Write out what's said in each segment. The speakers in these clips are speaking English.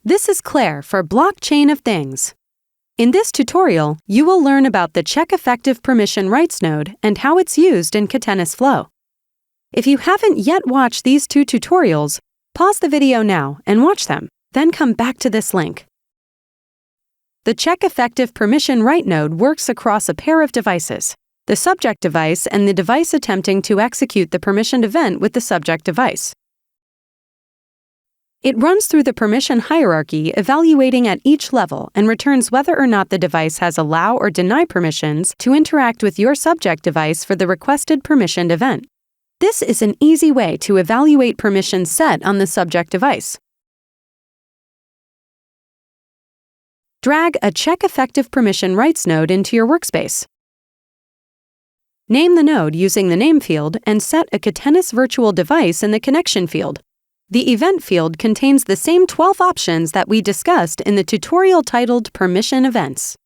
This is Claire for Blockchain of Things. In this tutorial, you will learn about the Check Effective Permission Rights node and how it's used in Catenis Flow. If you haven't yet watched these two tutorials, pause the video now and watch them, then come back to this link. The Check Effective Permission Right node works across a pair of devices, the subject device and the device attempting to execute the permissioned event with the subject device. It runs through the permission hierarchy, evaluating at each level and returns whether or not the device has allow or deny permissions to interact with your subject device for the requested permissioned event. This is an easy way to evaluate permissions set on the subject device. Drag a Check Effective Permission Rights node into your workspace. Name the node using the name field and set a Catenis virtual device in the connection field. The event field contains the same 12 options that we discussed in the tutorial titled Permission Events.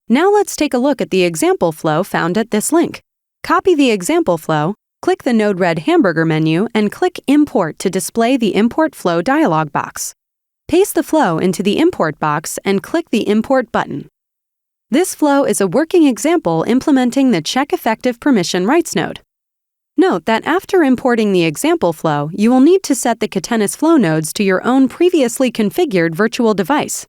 Now let's take a look at the example flow found at this link. Copy the example flow, click the Node Red hamburger menu, and click Import to display the Import Flow dialog box. Paste the flow into the import box and click the Import button. This flow is a working example implementing the Check Effective Permission Rights node. Note that after importing the example flow, you will need to set the Catenis Flow nodes to your own previously configured virtual device.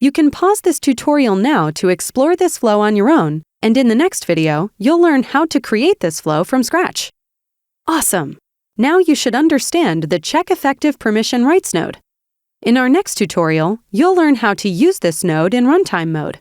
You can pause this tutorial now to explore this flow on your own, and in the next video, you'll learn how to create this flow from scratch. Awesome! Now you should understand the Check Effective Permission Rights node. In our next tutorial, you'll learn how to use this node in runtime mode.